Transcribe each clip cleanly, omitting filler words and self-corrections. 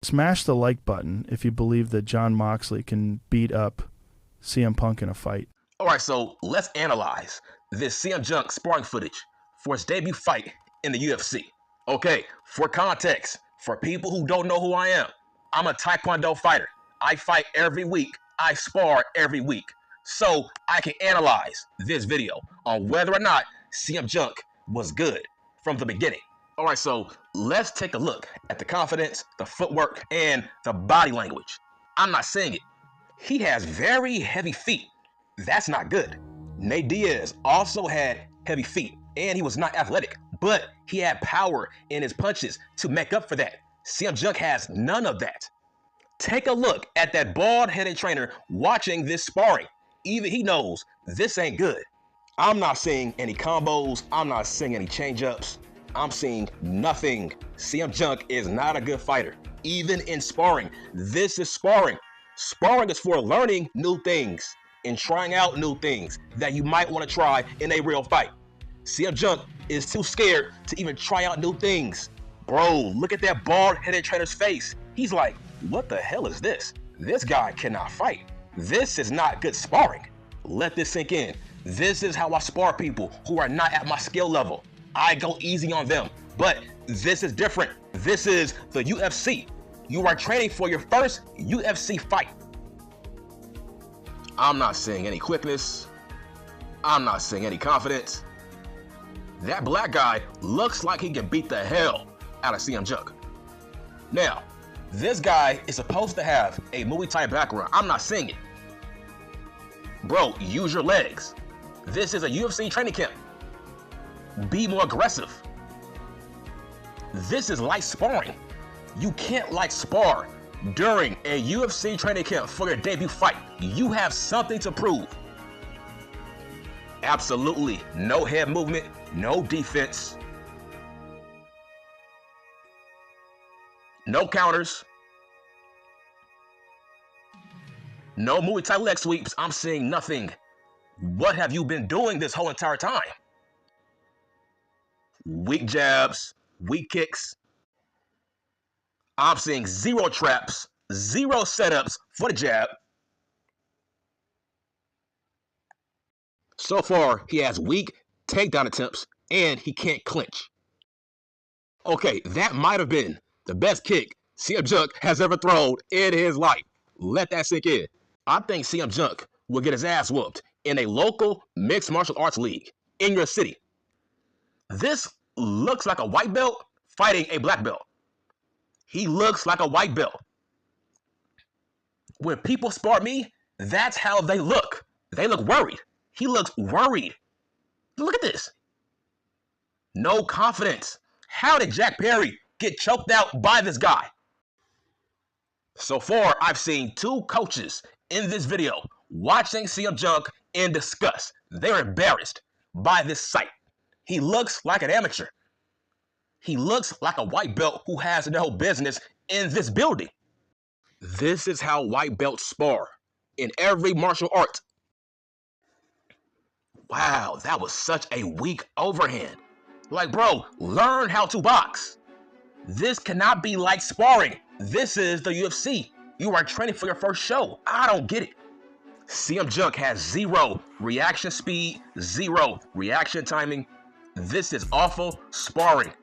Smash the like button if you believe that Jon Moxley can beat up CM Punk in a fight. All right, so let's analyze this CM Punk sparring footage for his debut fight in the UFC. Okay, for context, for people who don't know who I am, I'm a Taekwondo fighter. I fight every week. I spar every week. So I can analyze this video on whether or not CM Punk was good from the beginning. All right, so let's take a look at the confidence, the footwork, and the body language. I'm not saying it. He has very heavy feet. That's not good. Nate Diaz also had heavy feet, and he was not athletic, but he had power in his punches to make up for that. CM Punk has none of that. Take a look at that bald-headed trainer watching this sparring. Even he knows this ain't good. I'm not seeing any combos. I'm not seeing any change-ups. I'm seeing nothing. CM Punk is not a good fighter. Even in sparring, this is sparring. Sparring is for learning new things and trying out new things that you might want to try in a real fight. CM Punk is too scared to even try out new things. Bro, look at that bald-headed trainer's face. He's like, what the hell is this? This guy cannot fight. This is not good sparring. Let this sink in. This is how I spar people who are not at my skill level. I go easy on them, but this is different. This is the UFC. You are training for your first UFC fight. I'm not seeing any quickness. I'm not seeing any confidence. That black guy looks like he can beat the hell out of CM Punk. Now, this guy is supposed to have a Muay Thai background. I'm not seeing it. Bro, use your legs. This is a UFC training camp. Be more aggressive. This is light sparring. You can't light spar during a UFC training camp for your debut fight. You have something to prove. Absolutely no head movement, no defense, no counters, no Muay Thai leg sweeps. I'm seeing nothing. What have you been doing this whole entire time? Weak jabs, weak kicks. I'm seeing zero traps, zero setups for the jab. So far, he has weak takedown attempts, and he can't clinch. Okay, that might have been the best kick CM Punk has ever thrown in his life. Let that sink in. I think CM Punk will get his ass whooped in a local mixed martial arts league in your city. This looks like a white belt fighting a black belt. He looks like a white belt. When people spar me, that's how they look. They look worried. He looks worried. Look at this. No confidence. How did Jack Perry get choked out by this guy? So far, I've seen two coaches in this video watching CM Punk in disgust. They're embarrassed by this sight. He looks like an amateur. He looks like a white belt who has no business in this building. This is how white belts spar in every martial art. Wow, that was such a weak overhand. Like, bro, learn how to box. This cannot be like sparring. This is the UFC. You are training for your first show. I don't get it. CM Punk has zero reaction speed, zero reaction timing. This is awful sparring.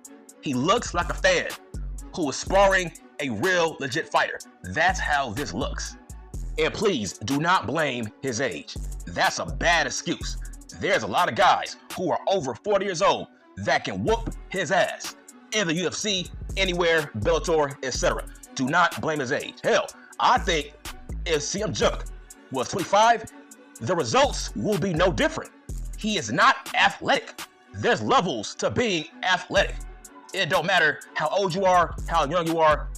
He looks like a fan who is sparring a real legit fighter. That's how this looks. And please do not blame his age. That's a bad excuse. There's a lot of guys who are over 40 years old that can whoop his ass in the UFC, anywhere, Bellator, etc. Do not blame his age. Hell, I think if CM Punk was 25, the results will be no different. He is not athletic. There's levels to being athletic. It don't matter how old you are, how young you are,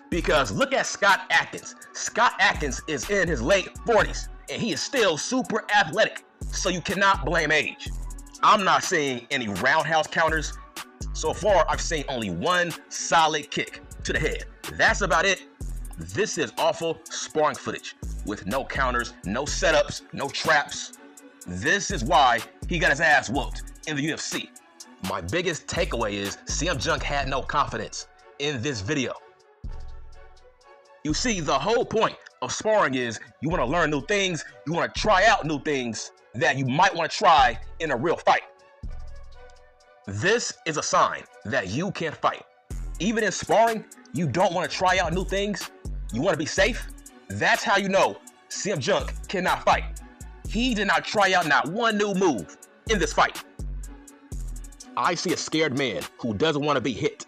because look at Scott Atkins. Scott Atkins is in his late 40s, and he is still super athletic, so you cannot blame age. I'm not seeing any roundhouse counters. So far, I've seen only one solid kick to the head. That's about it. This is awful sparring footage with no counters, no setups, no traps. This is why he got his ass whooped in the UFC. My biggest takeaway is CM Punk had no confidence in this video. You see, the whole point of sparring is you want to learn new things, you want to try out new things that you might want to try in a real fight. This is a sign that you can't fight. Even in sparring, you don't want to try out new things. You want to be safe. That's how you know CM Junk cannot fight. He did not try out not one new move in this fight. I see a scared man who doesn't want to be hit.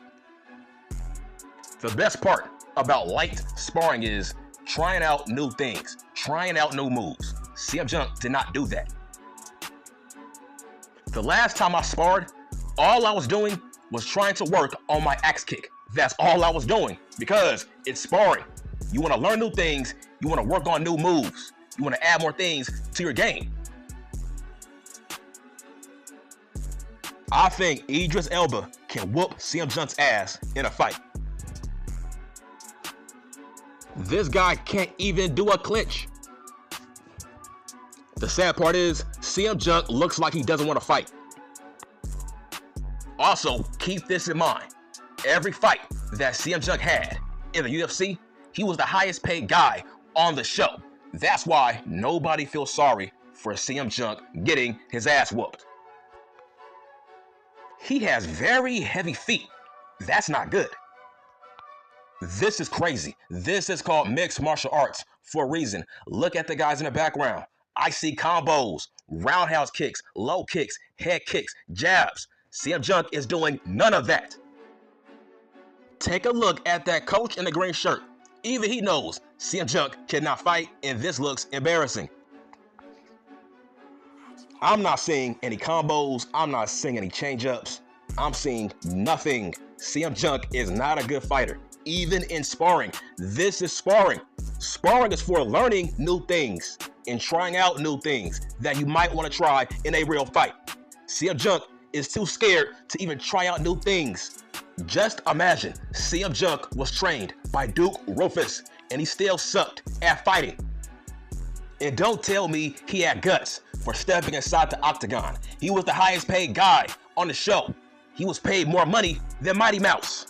The best part about light sparring is trying out new things, trying out new moves. CM Junk did not do that. The last time I sparred, all I was doing was trying to work on my axe kick. That's all I was doing because it's sparring. You want to learn new things, you want to work on new moves, you want to add more things to your game. I think Idris Elba can whoop CM Junk's ass in a fight. This guy can't even do a clinch. The sad part is, CM Junk looks like he doesn't want to fight. Also, keep this in mind. Every fight that CM Junk had in the UFC, he was the highest paid guy on the show. That's why nobody feels sorry for CM Junk getting his ass whooped. He has very heavy feet. That's not good. This is crazy. This is called mixed martial arts for a reason. Look at the guys in the background. I see combos, roundhouse kicks, low kicks, head kicks, jabs. CM Junk is doing none of that. Take a look at that coach in the green shirt. Even he knows CM Junk cannot fight, and this looks embarrassing. I'm not seeing any combos. I'm not seeing any change-ups. I'm seeing nothing. CM Junk is not a good fighter. Even in sparring, this is sparring. Sparring is for learning new things and trying out new things that you might want to try in a real fight. CM Junk is too scared to even try out new things. Just imagine CM Junk was trained by Duke Roufus and he still sucked at fighting. And don't tell me he had guts for stepping inside the octagon. He was the highest paid guy on the show. He was paid more money than Mighty Mouse.